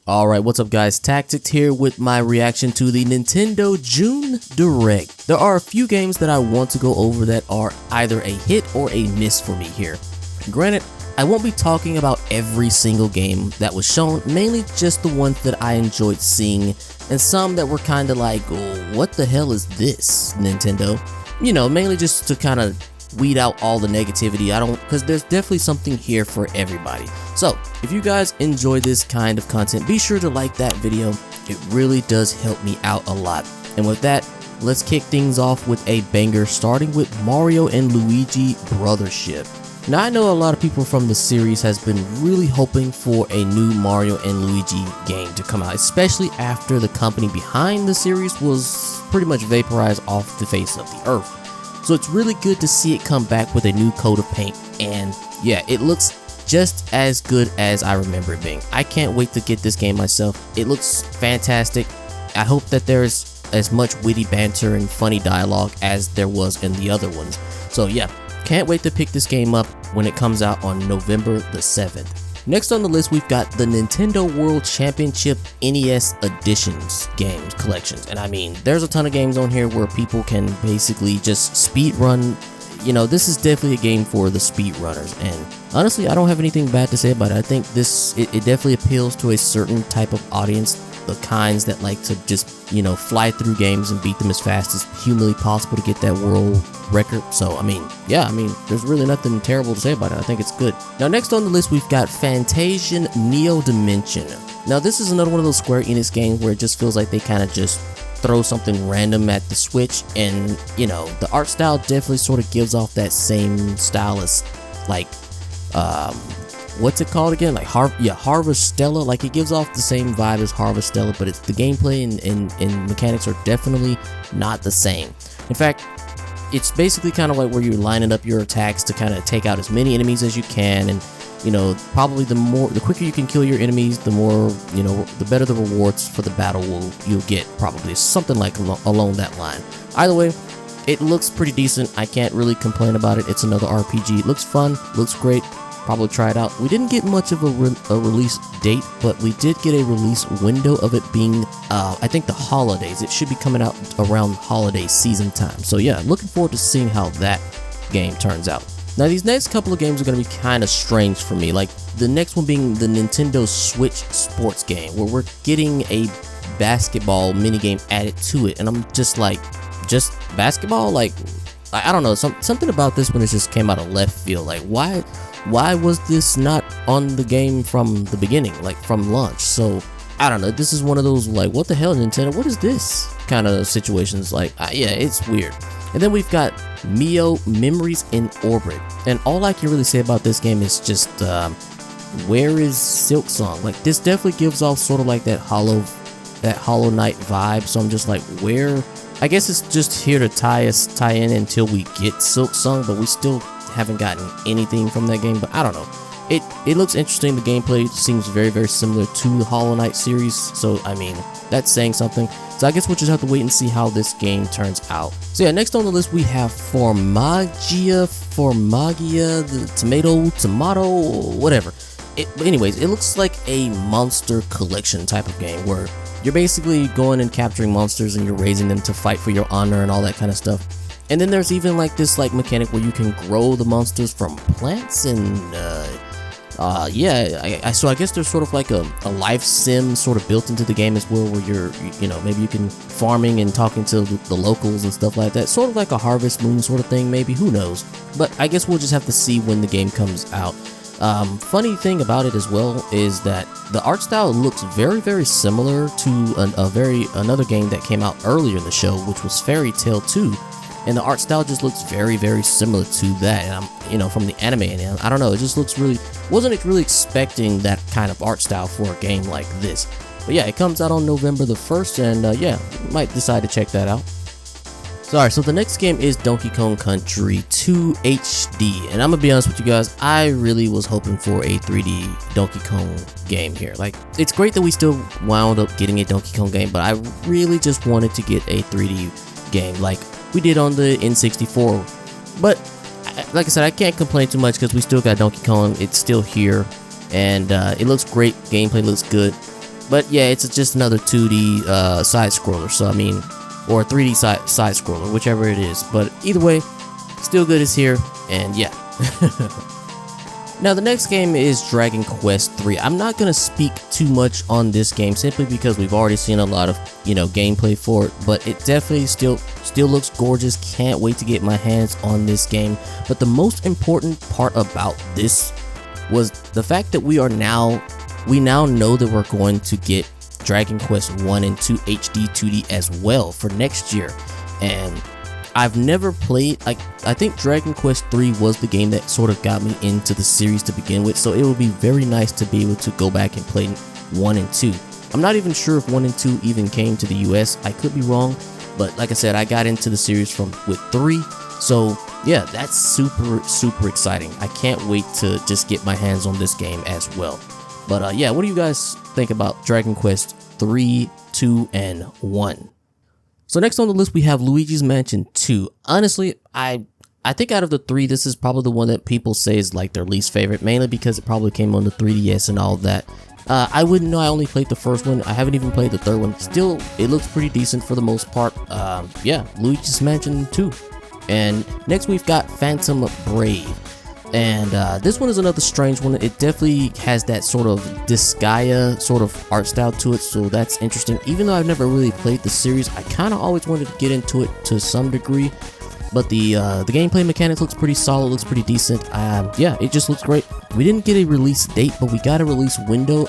Alright, what's up guys, Tactics here with my reaction to the Nintendo June Direct. There are a few games that I want to go over that are either a hit or a miss for me here. Granted, I won't be talking about every single game that was shown, mainly just the ones that I enjoyed seeing, and some that were kinda like, oh, what the hell is this, Nintendo? You know, mainly just to kinda weed out all the negativity. Because there's definitely something here for everybody. So if you guys enjoy this kind of content, be sure to like that video. It really does help me out a lot. And with that, let's kick things off with a banger, starting with Mario and Luigi Brothership. Now I know a lot of people from the series has been really hoping for a new Mario and Luigi game to come out, especially after the company behind the series was pretty much vaporized off the face of the earth. So it's really good to see it come back with a new coat of paint, and yeah, it looks just as good as I remember it being. I can't wait to get this game myself. It looks fantastic. I hope that there's as much witty banter and funny dialogue as there was in the other ones. So yeah, can't wait to pick this game up when it comes out on November the 7th. Next on the list, we've got the Nintendo World Championship NES Editions games collections. And I mean, there's a ton of games on here where people can basically just speed run. You know, this is definitely a game for the speed runners. And honestly, I don't have anything bad to say about it. I think it definitely appeals to a certain type of audience. The kinds that like to just, you know, fly through games and beat them as fast as humanly possible to get that world record. So, I mean, yeah, there's really nothing terrible to say about it. I think it's good. Now, next on the list, we've got Fantasian Neo Dimension. Now, this is another one of those Square Enix games where it just feels like they kind of just throw something random at the Switch. And, you know, the art style definitely sort of gives off that same style as, like, what's it called again? Like Harvestella. Like, it gives off the same vibe as Harvestella, but it's the gameplay and mechanics are definitely not the same. In fact, it's basically kind of like where you're lining up your attacks to kind of take out as many enemies as you can, and you know, probably the quicker you can kill your enemies, the more, you know, the better the rewards for the battle you'll get, probably something like along that line. Either way, it looks pretty decent. I can't really complain about it. It's another RPG. It looks fun, looks great. Probably try it out. We didn't get much of a release date, but we did get a release window of it being, I think, the holidays. It should be coming out around holiday season time. So yeah, looking forward to seeing how that game turns out. Now, these next couple of games are going to be kind of strange for me. Like, the next one being the Nintendo Switch sports game, where we're getting a basketball minigame added to it. And I'm just like, just basketball? Like, I don't know. Something about this one just came out of left field. Like, why was this not on the game from the beginning, like from launch? So I don't know, this is one of those like, what the hell, Nintendo, what is this kind of situations. Like, yeah, it's weird. And then we've got Mio Memories in Orbit, and all I can really say about this game is just where is Silksong? Like, this definitely gives off sort of like that Hollow Knight vibe. So I'm just like, where? I guess it's just here to tie in until we get Silksong, but we still haven't gotten anything from that game. But I don't know, it looks interesting. The gameplay seems very, very similar to the Hollow Knight series, so I mean, that's saying something. So I guess we'll just have to wait and see how this game turns out. So yeah, next on the list we have Formagia, the tomato, whatever. But anyways, it looks like a monster collection type of game where you're basically going and capturing monsters and you're raising them to fight for your honor and all that kind of stuff. And then there's even like this like mechanic where you can grow the monsters from plants, and yeah, so I guess there's sort of like a life sim sort of built into the game as well, where you're, you know, maybe you can farming and talking to the locals and stuff like that, sort of like a Harvest Moon sort of thing, maybe, who knows. But I guess we'll just have to see when the game comes out. Funny thing about it as well is that the art style looks very, very similar to another game that came out earlier in the show, which was Fairy Tail 2. And the art style just looks very, very similar to that. And I'm, you know, from the anime, and I don't know, it just looks really, wasn't really expecting that kind of art style for a game like this. But yeah, it comes out on November the 1st, and yeah, might decide to check that out. So alright, so the next game is Donkey Kong Country 2 HD, and I'm gonna be honest with you guys, I really was hoping for a 3D Donkey Kong game here. Like, it's great that we still wound up getting a Donkey Kong game, but I really just wanted to get a 3D game like we did on the N64. But like I said, I can't complain too much because we still got Donkey Kong. It's still here, and it looks great. Gameplay looks good. But yeah, it's just another 2D side scroller. So I mean, or 3D side scroller, whichever it is. But either way, Still Good is here, and yeah. Now the next game is Dragon Quest III. I'm not gonna speak too much on this game simply because we've already seen a lot of, gameplay for it, but it definitely still looks gorgeous. Can't wait to get my hands on this game. But the most important part about this was the fact that we now know that we're going to get Dragon Quest 1 and 2 HD 2D as well for next year. And I've never played, I think Dragon Quest 3 was the game that sort of got me into the series to begin with, so it would be very nice to be able to go back and play 1 and 2. I'm not even sure if 1 and 2 even came to the US, I could be wrong, but like I said, I got into the series with 3, so yeah, that's super exciting. I can't wait to just get my hands on this game as well. But yeah, what do you guys think about Dragon Quest 3, 2, and 1? So next on the list, we have Luigi's Mansion 2. Honestly, I think out of the 3, this is probably the one that people say is like their least favorite, mainly because it probably came on the 3DS and all that. I wouldn't know, I only played the first one. I haven't even played the third one. Still, it looks pretty decent for the most part. Yeah, Luigi's Mansion 2. And next we've got Phantom Brave. And this one is another strange one. It definitely has that sort of Disgaea sort of art style to it, so that's interesting. Even though I've never really played the series, I kind of always wanted to get into it to some degree. But the gameplay mechanics looks pretty solid, looks pretty decent. Yeah, it just looks great. We didn't get a release date, but we got a release window,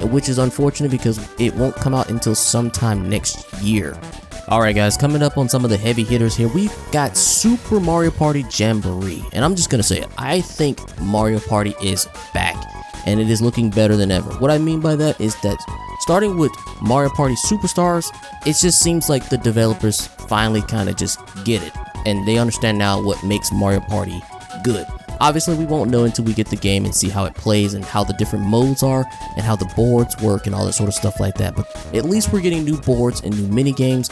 which is unfortunate because it won't come out until sometime next year. Alright guys, coming up on some of the heavy hitters here, we've got Super Mario Party Jamboree. And I'm just gonna say it, I think Mario Party is back, and it is looking better than ever. What I mean by that is that starting with Mario Party Superstars, it just seems like the developers finally kind of just get it, and they understand now what makes Mario Party good. Obviously, we won't know until we get the game and see how it plays and how the different modes are and how the boards work and all that sort of stuff like that. But at least we're getting new boards and new mini games.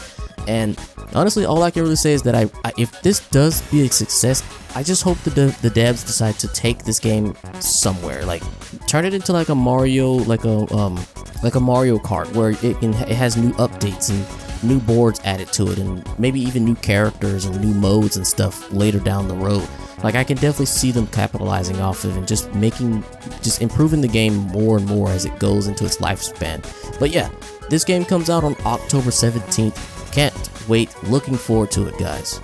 And honestly, all I can really say is that if this does be a success, I just hope the devs decide to take this game somewhere, like turn it into like a Mario, like a Mario Kart, where it has new updates and new boards added to it, and maybe even new characters and new modes and stuff later down the road. Like, I can definitely see them capitalizing off of and just improving the game more and more as it goes into its lifespan. But yeah, this game comes out on October 17th. Can't wait. Looking forward to it, guys.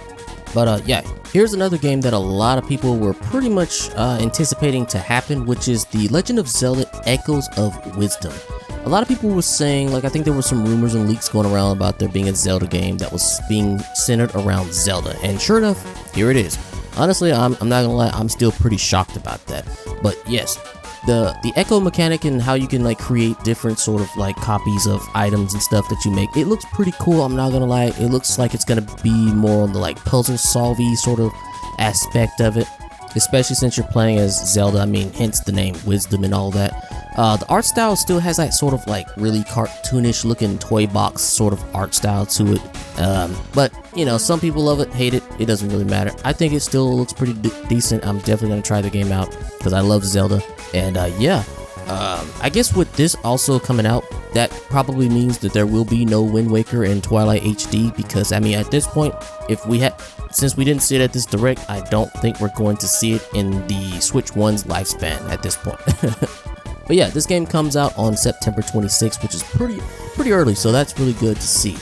But yeah, here's another game that a lot of people were pretty much anticipating to happen, which is The Legend of Zelda Echoes of Wisdom. A lot of people were saying, like, I think there were some rumors and leaks going around about there being a Zelda game that was being centered around Zelda, and sure enough, here it is. Honestly, I'm not gonna lie, I'm still pretty shocked about that. But yes, the echo mechanic and how you can like create different sort of like copies of items and stuff that you make, it looks pretty cool. I'm not gonna lie, it looks like it's gonna be more on the like puzzle solvey sort of aspect of it, especially since you're playing as Zelda. I mean, hence the name Wisdom and all that. The art style still has that sort of like really cartoonish looking toy box sort of art style to it. But you know, some people love it, hate it, it doesn't really matter. I think it still looks pretty decent. I'm definitely gonna try the game out because I love Zelda. And yeah, I guess with this also coming out, that probably means that there will be no Wind Waker and Twilight HD, because I mean, at this point, since we didn't see it at this direct, I don't think we're going to see it in the Switch 1's lifespan at this point. But yeah, this game comes out on September 26th, which is pretty early, so that's really good to see.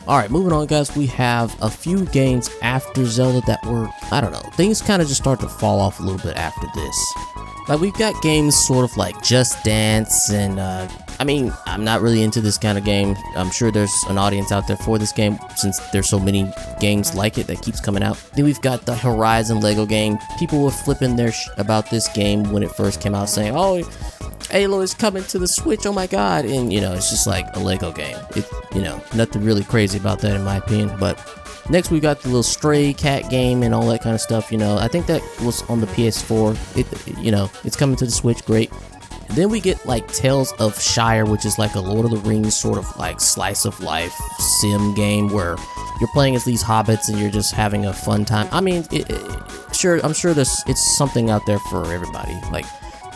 Alright, moving on, guys, we have a few games after Zelda that were, I don't know, things kind of just start to fall off a little bit after this. Like, we've got games sort of like Just Dance, and I mean, I'm not really into this kind of game. I'm sure there's an audience out there for this game, since there's so many games like it that keeps coming out. Then we've got the Horizon Lego game. People were flipping their about this game when it first came out, saying, oh, Halo is coming to the Switch, oh my god. And you know, it's just like a Lego game. You know, nothing really crazy about that in my opinion. But next we got the little Stray Cat game and all that kind of stuff. You know, I think that was on the PS4. You know, it's coming to the Switch, great. And then we get like Tales of Shire, which is like a Lord of the Rings sort of like slice of life sim game where you're playing as these hobbits and you're just having a fun time. I mean, I'm sure it's something out there for everybody. Like,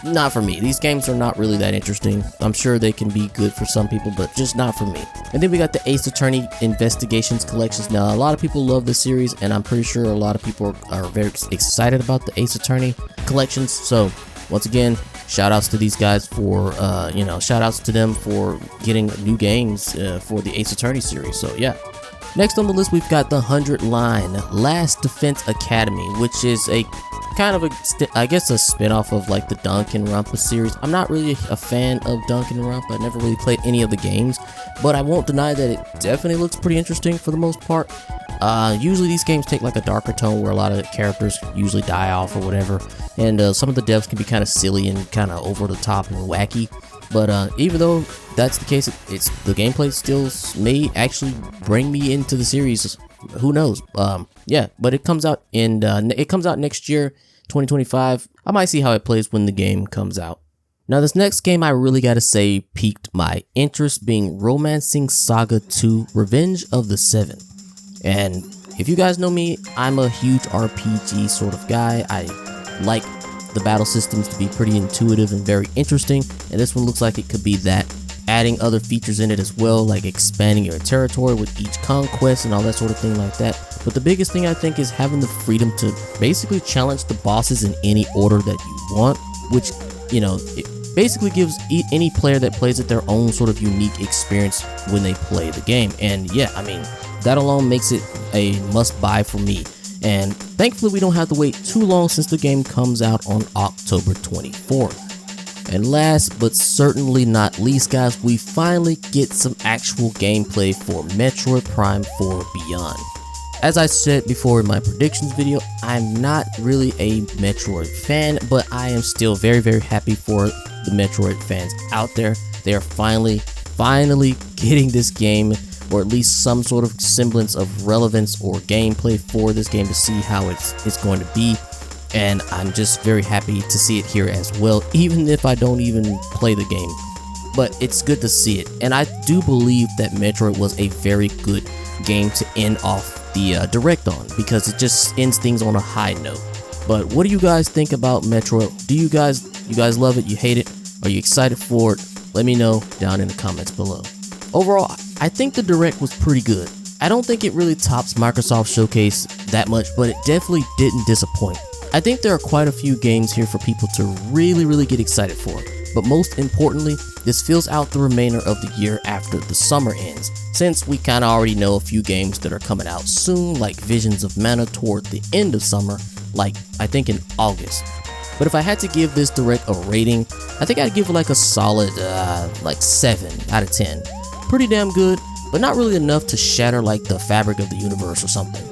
not for me. These games are not really that interesting. I'm sure they can be good for some people, but just not for me. And then we got the Ace Attorney Investigations collections. Now, a lot of people love this series, and I'm pretty sure a lot of people are very excited about the Ace Attorney collections. So, once again, shout outs to these guys for, shout outs to them for getting new games for the Ace Attorney series. So, yeah. Next on the list, we've got the 100 Line Last Defense Academy, which is a kind of I guess a spin-off of like the Danganronpa series. I'm not really a fan of Danganronpa. I never really played any of the games, but I won't deny that it definitely looks pretty interesting for the most part. Usually these games take like a darker tone where a lot of the characters usually die off or whatever, and some of the devs can be kind of silly and kind of over the top and wacky. But even though that's the case, it's the gameplay still may actually bring me into the series. Who knows? Yeah, but it comes out next year, 2025. I might see how it plays when the game comes out. Now, this next game I really gotta say piqued my interest, being Romancing Saga 2: Revenge of the Seven. And if you guys know me, I'm a huge RPG sort of guy. I like the battle systems to be pretty intuitive and very interesting, and this one looks like it could be that, adding other features in it as well, like expanding your territory with each conquest and all that sort of thing like that. But the biggest thing I think is having the freedom to basically challenge the bosses in any order that you want, which, it basically gives any player that plays it their own sort of unique experience when they play the game. And yeah, I mean, that alone makes it a must buy for me. And thankfully we don't have to wait too long since the game comes out on October 24th. And last but certainly not least, guys, we finally get some actual gameplay for Metroid Prime 4 Beyond. As I said before in my predictions video, I'm not really a Metroid fan, but I am still very, very happy for the Metroid fans out there. They are finally getting this game, or at least some sort of semblance of relevance or gameplay for this game to see how it's going to be. And I'm just very happy to see it here as well, even if I don't even play the game. But it's good to see it, and I do believe that Metroid was a very good game to end off the Direct on, because it just ends things on a high note. But what do you guys think about Metroid? Do you guys love it? You hate it? Are you excited for it? Let me know down in the comments below. Overall, I think the Direct was pretty good. I don't think it really tops Microsoft Showcase that much, but it definitely didn't disappoint. I think there are quite a few games here for people to really get excited for. But most importantly, this fills out the remainder of the year after the summer ends, since we kinda already know a few games that are coming out soon, like Visions of Mana toward the end of summer, like I think in August. But if I had to give this Direct a rating, I think I'd give it like a solid like 7 out of 10. Pretty damn good, but not really enough to shatter like the fabric of the universe or something.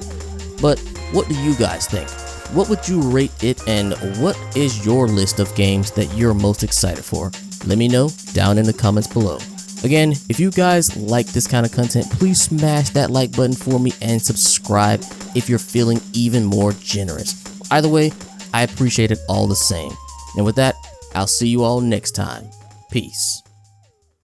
But what do you guys think? What would you rate it, and what is your list of games that you're most excited for? Let me know down in the comments below. Again, if you guys like this kind of content, please smash that like button for me and subscribe if you're feeling even more generous. Either way, I appreciate it all the same. And with that, I'll see you all next time. Peace.